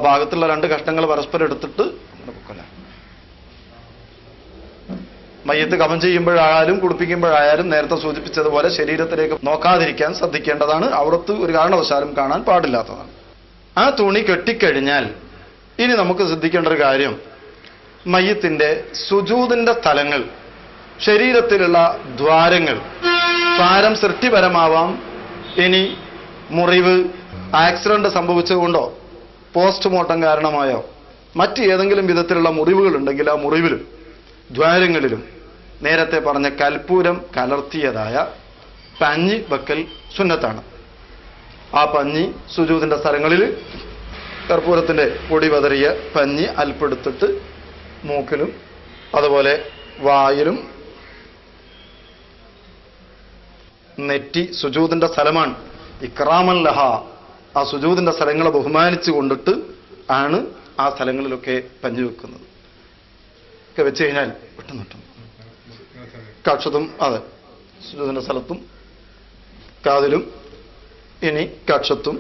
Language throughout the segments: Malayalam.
ഭാഗത്തുള്ള 2 കഷ്ണങ്ങൾ പരസ്പരം എടുത്തിട്ട് മയ്യത്ത് കഫൻ ചെയ്യുമ്പോഴായാലും കുളിപ്പിക്കുമ്പോഴായാലും നേരത്തെ സൂചിപ്പിച്ചതുപോലെ ശരീരത്തിലേക്ക് നോക്കാതിരിക്കാൻ ശ്രദ്ധിക്കേണ്ടതാണ്. ഔറത്ത് ഒരു കാരണവശാലും കാണാൻ പാടില്ലാത്തതാണ്. ആ തുണി കെട്ടിക്കഴിഞ്ഞാൽ ഇനി നമുക്ക് ശ്രദ്ധിക്കേണ്ട ഒരു കാര്യം, മയ്യത്തിന്റെ സുജൂദിന്റെ സ്ഥലങ്ങൾ, ശരീരത്തിലുള്ള ദ്വാരങ്ങൾ, ഭാരം സൃഷ്ടിപരമാവാം, ഇനി മുറിവ് ആക്സിഡന്റ് സംഭവിച്ചതുകൊണ്ടോ പോസ്റ്റ്മോർട്ടം കാരണമായോ മറ്റ് ഏതെങ്കിലും വിധത്തിലുള്ള മുറിവുകൾ ഉണ്ടെങ്കിൽ ആ മുറിവിലും ദ്വാരങ്ങളിലും നേരത്തെ പറഞ്ഞ കൽപ്പൂരം കലർത്തിയതായ പഞ്ഞി വെക്കൽ സുന്നത്താണ്. ആ പഞ്ഞി സുജൂദിന്റെ സ്ഥലങ്ങളിൽ കർപ്പൂരത്തിന്റെ പൊടി പതറിയ പഞ്ഞി അല്പെടുത്തിട്ട് മൂക്കിലും അതുപോലെ വായിലും, നെറ്റി സുജൂദിന്റെ സ്ഥലമാണ്, ഇക്റാമൻ ലഹ, ആ സുജൂദിന്റെ സ്ഥലങ്ങളെ ബഹുമാനിച്ചു കൊണ്ടിട്ട് ആണ് ആ സ്ഥലങ്ങളിലൊക്കെ പഞ്ഞി വെക്കുന്നത്. ഒക്കെ വെച്ച് കഴിഞ്ഞാൽ പെട്ടെന്ന് കക്ഷത്തും, അതെ, സുജൂദിന്റെ സ്ഥലത്തും കാതിലും ഇനി കക്ഷത്തും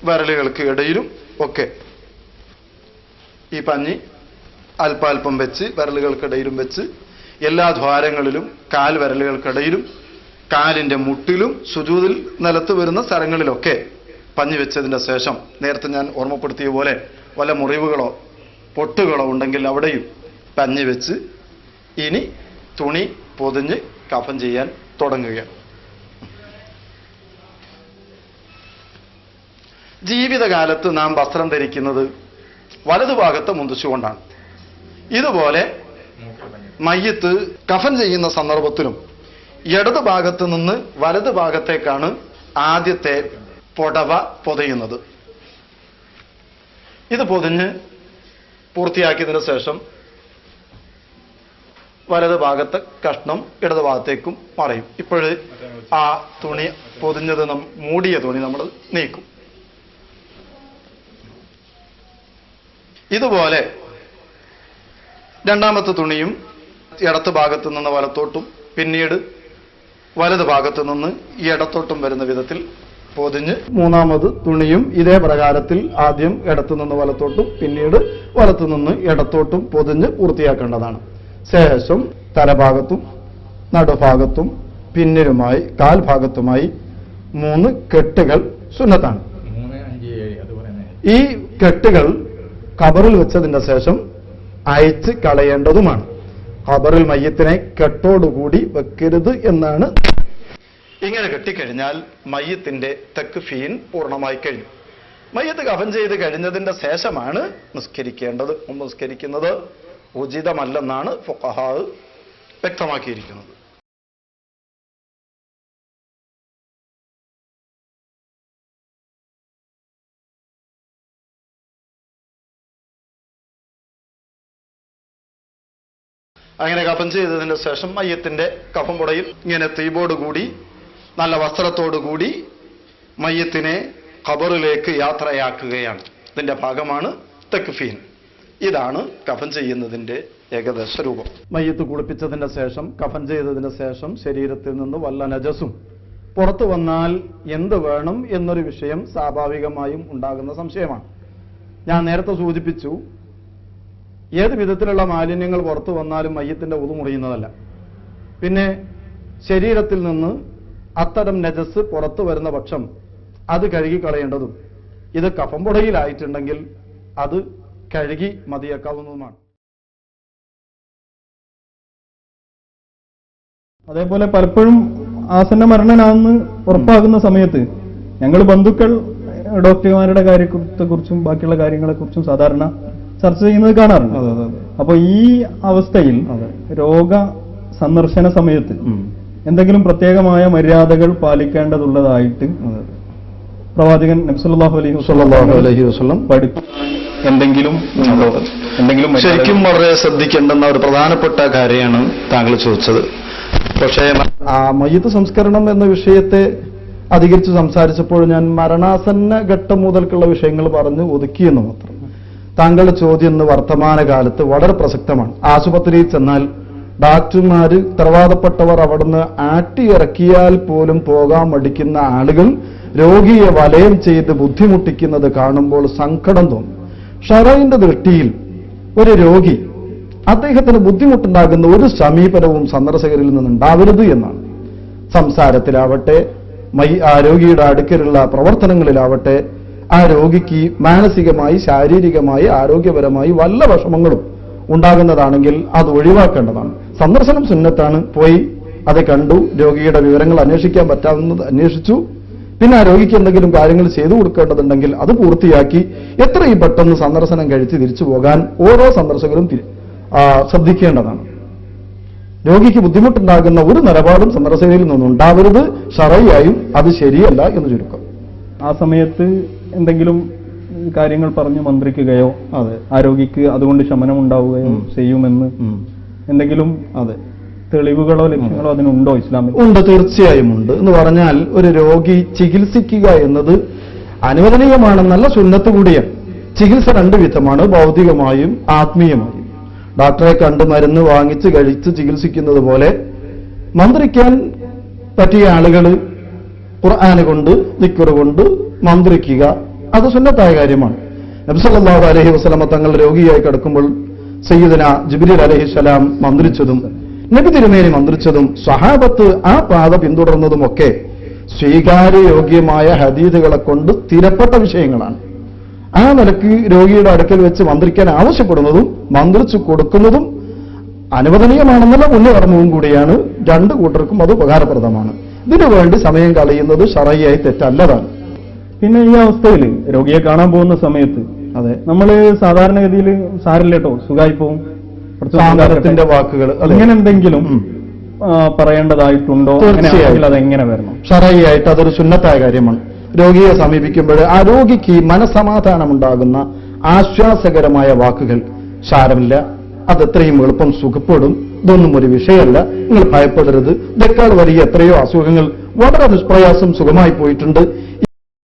വിരലുകൾക്ക് ഇടയിലും ഒക്കെ ഈ പഞ്ഞി അല്പാൽപ്പം വെച്ച് വിരലുകൾക്കിടയിലും വെച്ച് എല്ലാ ദ്വാരങ്ങളിലും കാൽ വിരലുകൾക്കിടയിലും കാലിന്റെ മുട്ടിലും സുജൂദിൽ നിലത്ത് വരുന്ന സ്ഥലങ്ങളിലൊക്കെ പഞ്ഞി വെച്ചതിന്റെ ശേഷം നേരത്തെ ഞാൻ ഓർമ്മപ്പെടുത്തിയ പോലെ വല്ല മുറിവുകളോ പൊട്ടുകളോ ഉണ്ടെങ്കിൽ അവിടെയും പഞ്ഞി വെച്ച് ഇനി തുണി പൊതിഞ്ഞ് കഫൻ ചെയ്യാൻ തുടങ്ങുകയാണ്. ജീവിതകാലത്ത് നാം വസ്ത്രം ധരിക്കുന്നത് വലതുഭാഗത്ത് മുന്തിച്ചുകൊണ്ടാണ്. ഇതുപോലെ മയ്യത്ത് കഫൻ ചെയ്യുന്ന സന്ദർഭത്തിലും ഇടത് ഭാഗത്ത് നിന്ന് വലത് ഭാഗത്തേക്കാണ് ആദ്യത്തെ പുടവ പൊതിയുന്നത്. ഇത് പൊതിഞ്ഞ് പൂർത്തിയാക്കിയതിനു ശേഷം വലത് ഭാഗത്തെ കഷ്ണം ഇടത് ഭാഗത്തേക്കും മറയും. ഇപ്പോഴ് ആ തുണി പൊതിഞ്ഞത് മൂടിയ തുണി നമ്മൾ നീക്കും. ഇതുപോലെ രണ്ടാമത്തെ തുണിയും ഇടത്ത് ഭാഗത്ത് നിന്ന് വലത്തോട്ടും പിന്നീട് വലത് ഭാഗത്ത് നിന്ന് ഇടത്തോട്ടും വരുന്ന വിധത്തിൽ പൊതിഞ്ഞ് മൂന്നാമത് തുണിയും ഇതേ പ്രകാരത്തിൽ ആദ്യം ഇടത്തു നിന്ന് വലത്തോട്ടും പിന്നീട് വലത്തു നിന്ന് ഇടത്തോട്ടും പൊതിഞ്ഞ് പൂർത്തിയാക്കേണ്ടതാണ്. ശേഷം തലഭാഗത്തും നടുഭാഗത്തും പിന്നിലുമായി കാൽഭാഗത്തുമായി 3 കെട്ടുകൾ സുന്നത്താണ്. ഈ കെട്ടുകൾ ഖബറിൽ വെച്ചതിന്റെ ശേഷം അയച്ച് കളയേണ്ടതുമാണ്. ഖബറിൽ മയ്യത്തിനെ കെട്ടോടുകൂടി വെക്കരുത് എന്നാണ്. ഇങ്ങനെ കെട്ടിക്കഴിഞ്ഞാൽ മയ്യത്തിന്റെ തക്ഫീൻ പൂർണ്ണമായി കഴിഞ്ഞു. മയ്യത്ത് കഫൻ ചെയ്ത് കഴിഞ്ഞതിന്റെ ശേഷമാണ് നിസ്കരിക്കേണ്ടത്. മുമ്പ് നിസ്കരിക്കുന്നത് ഉചിതമല്ലെന്നാണ് ഫുഖഹാ വ്യക്തമാക്കിയിരിക്കുന്നത്. അങ്ങനെ കഫൻ ചെയ്തതിന് ശേഷം മയ്യത്തിന്റെ കഫൻ പുടയിൽ ഇങ്ങനെ തീബോടുകൂടി നല്ല വസ്ത്രത്തോടുകൂടി മയ്യത്തിനെ ഖബറിലേക്ക് യാത്രയാക്കുകയാണ്. ഇതിന്റെ ഭാഗമാണ് തക്ഫീൻ. ഇതാണ് കഫൻ ചെയ്യുന്നതിന്റെ ഏകദേശ രൂപം. മയ്യത്ത് കുളിപ്പിച്ചതിന്റെ ശേഷം കഫൻ ചെയ്തതിന് ശേഷം ശരീരത്തിൽ നിന്ന് വല്ല നജസും പുറത്തു വന്നാൽ എന്ത് വേണം എന്നൊരു വിഷയം സ്വാഭാവികമായും ഉണ്ടാകുന്ന സംശയമാണ്. ഞാൻ നേരത്തെ സൂചിപ്പിച്ചു, ഏത് വിധത്തിലുള്ള മാലിന്യങ്ങൾ പുറത്തു വന്നാലും മയ്യത്തിന്റെ ഉളു മുറിയുന്നതല്ല. പിന്നെ ശരീരത്തിൽ നിന്ന് അത്തരം നജസ് പുറത്തു വരുന്ന പക്ഷം അത് കഴുകിക്കളയേണ്ടതും, ഇത് കഫംപുടയിലായിട്ടുണ്ടെങ്കിൽ അത് കഴുകി മതിയാക്കാവുന്നതുമാണ്. അതേപോലെ പലപ്പോഴും ആസന്ന മരണനാണെന്ന് ഉറപ്പാകുന്ന സമയത്ത് ഞങ്ങൾ ബന്ധുക്കൾ ഡോക്ടർമാരുടെ കാര്യത്തെക്കുറിച്ചും ബാക്കിയുള്ള കാര്യങ്ങളെക്കുറിച്ചും സാധാരണ ചർച്ച ചെയ്യുന്നത് കാണാറുണ്ട്. അപ്പൊ ഈ അവസ്ഥയിൽ രോഗ സന്ദർശന സമയത്ത് എന്തെങ്കിലും പ്രത്യേകമായ മര്യാദകൾ പാലിക്കേണ്ടതുള്ളതായിട്ട് പ്രവാചകൻ നബി സല്ലല്ലാഹു അലൈഹി വസല്ലം പഠിപ്പിച്ച എന്തെങ്കിലും ശരിക്കും വളരെ ശ്രദ്ധിക്കേണ്ടുന്ന ഒരു പ്രധാനപ്പെട്ട കാര്യമാണ് താങ്കൾ ചോദിച്ചത്. പക്ഷേ ആ മയ്യത്ത് സംസ്കരണം എന്ന വിഷയത്തെ അധികരിച്ച് സംസാരിച്ചപ്പോൾ ഞാൻ മരണാസന്ന ഘട്ടം മുതൽക്കുള്ള വിഷയങ്ങൾ പറഞ്ഞ് ഒതുക്കിയെന്ന് മാത്രം. താങ്കളുടെ ചോദ്യം ഇന്ന് വർത്തമാനകാലത്ത് വളരെ പ്രസക്തമാണ്. ആശുപത്രിയിൽ ചെന്നാൽ ഡോക്ടർമാര് ഉത്തരവാദപ്പെട്ടവർ അവിടുന്ന് ആട്ടിയിറക്കിയാൽ പോലും പോകാൻ മടിക്കുന്ന ആളുകൾ രോഗിയെ വലയം ചെയ്ത് ബുദ്ധിമുട്ടിക്കുന്നത് കാണുമ്പോൾ സങ്കടം തോന്നും. ഷറൈന്റെ ദൃഷ്ടിയിൽ ഒരു രോഗി അദ്ദേഹത്തിന് ബുദ്ധിമുട്ടുണ്ടാകുന്ന ഒരു സമീപനവും സന്ദർശകരിൽ നിന്നുണ്ടാവരുത് എന്നാണ്. സംസാരത്തിലാവട്ടെ, ആ രോഗിയുടെ അടുക്കലുള്ള പ്രവർത്തനങ്ങളിലാവട്ടെ, ആ രോഗിക്ക് മാനസികമായി, ശാരീരികമായി, ആരോഗ്യപരമായി വല്ല വിഷമങ്ങളും ഉണ്ടാകുന്നതാണെങ്കിൽ അത് ഒഴിവാക്കേണ്ടതാണ്. സന്ദർശനം സുന്നത്താണ്. പോയി അത് കണ്ടു, രോഗിയുടെ വിവരങ്ങൾ അന്വേഷിക്കാൻ പറ്റാവുന്നത് അന്വേഷിച്ചു, പിന്നെ ആ രോഗിക്ക് എന്തെങ്കിലും കാര്യങ്ങൾ ചെയ്തു കൊടുക്കേണ്ടതുണ്ടെങ്കിൽ അത് പൂർത്തിയാക്കി എത്രയും പെട്ടെന്ന് സന്ദർശനം കഴിച്ച് തിരിച്ചു പോകാൻ ഓരോ സന്ദർശകരും ശ്രദ്ധിക്കേണ്ടതാണ്. രോഗിക്ക് ബുദ്ധിമുട്ടുണ്ടാകുന്ന ഒരു നിലപാടും സന്ദർശകരിൽ നിന്നുണ്ടാവരുത്. ശറയ്യായും അത് ശരിയല്ല എന്ന് ചുരുക്കം. ആ സമയത്ത് എന്തെങ്കിലും കാര്യങ്ങൾ പറഞ്ഞു മന്ത്രിക്കുകയോ ആ രോഗിക്ക് അതുകൊണ്ട് ശമനം ഉണ്ടാവുകയോ ചെയ്യുമെന്ന് എന്തെങ്കിലും തെളിവുകളോ ലക്ഷ്യങ്ങളോ അതിനുണ്ടോ ഇസ്ലാമിൽ? ഉണ്ട്, തീർച്ചയായും ഉണ്ട്. എന്ന് പറഞ്ഞാൽ ഒരു രോഗി ചികിത്സിക്കുക എന്നത് അനുവദനീയമാണെന്നല്ല, സുന്നത്ത് കൂടിയാണ്. ചികിത്സ രണ്ട് വിധമാണ്, ഭൗതികമായും ആത്മീയമായും. ഡോക്ടറെ കണ്ട് മരുന്ന് വാങ്ങിച്ച് കഴിച്ച് ചികിത്സിക്കുന്നത് പോലെ മന്ത്രിക്കാൻ പറ്റിയ ആളുകൾ ഖുർആന് കൊണ്ട്, ദിക്റ് കൊണ്ട് മന്ത്രിക്കുക, അത് സുന്നത്തായ കാര്യമാണ്. നബി സല്ലല്ലാഹു അലൈഹി വസല്ലമ തങ്ങൾ രോഗിയായി കിടക്കുമ്പോൾ സയ്യിദുന ജിബ്രീൽ അലൈഹിസ്സലാം മന്ത്രിച്ചതും നബി തിരുമേനി മന്ത്രിച്ചതും സ്വഹാബത്ത് ആ പാത പിന്തുടർന്നതുമൊക്കെ സ്വീകാര്യയോഗ്യമായ ഹദീസുകളെ കൊണ്ട് സ്ഥിരപ്പെട്ട വിഷയങ്ങളാണ്. ആ നിലക്ക് രോഗിയുടെ അടുക്കൽ വെച്ച് മന്ത്രിക്കാൻ ആവശ്യപ്പെടുന്നതും മന്ത്രിച്ചു കൊടുക്കുന്നതും അനുവദനീയമാണെന്നുള്ള പുണ്യകർമ്മവും കൂടിയാണ്. രണ്ടു കൂട്ടർക്കും അത് ഉപകാരപ്രദമാണ്. ഇതിനു വേണ്ടി സമയം കളയുന്നത് ശറയ്യായി തെറ്റല്ലതാണ്. പിന്നെ ഈ അവസ്ഥയിൽ രോഗിയെ കാണാൻ പോകുന്ന സമയത്ത് നമ്മൾ സാധാരണഗതിയിൽ സാരില്ലേട്ടോ സുഖമായി പോവും, സാമരത്തിന്റെ വാക്കുകൾ അങ്ങനെ എന്തെങ്കിലും പറയേണ്ടതായിട്ടുണ്ടോ? തീർച്ചയായും അതെങ്ങനെ വരണം? ശറയ്യായിട്ട് അതൊരു സുന്നത്തായ കാര്യമാണ്. രോഗിയെ സമീപിക്കുമ്പോൾ ആ രോഗിക്ക് മനസമാധാനമുണ്ടാകുന്ന ആശ്വാസകരമായ വാക്കുകൾ, സാരമില്ല, അതെത്രയും എളുപ്പം സുഖപ്പെടും, ഇതൊന്നും ഒരു വിഷയമല്ല, നിങ്ങൾ ഭയപ്പെടരുത്, ഇതേക്കാൾ വലിയ എത്രയോ അസുഖങ്ങൾ വളരെ നിഷ്പ്രയാസം സുഖമായി പോയിട്ടുണ്ട്,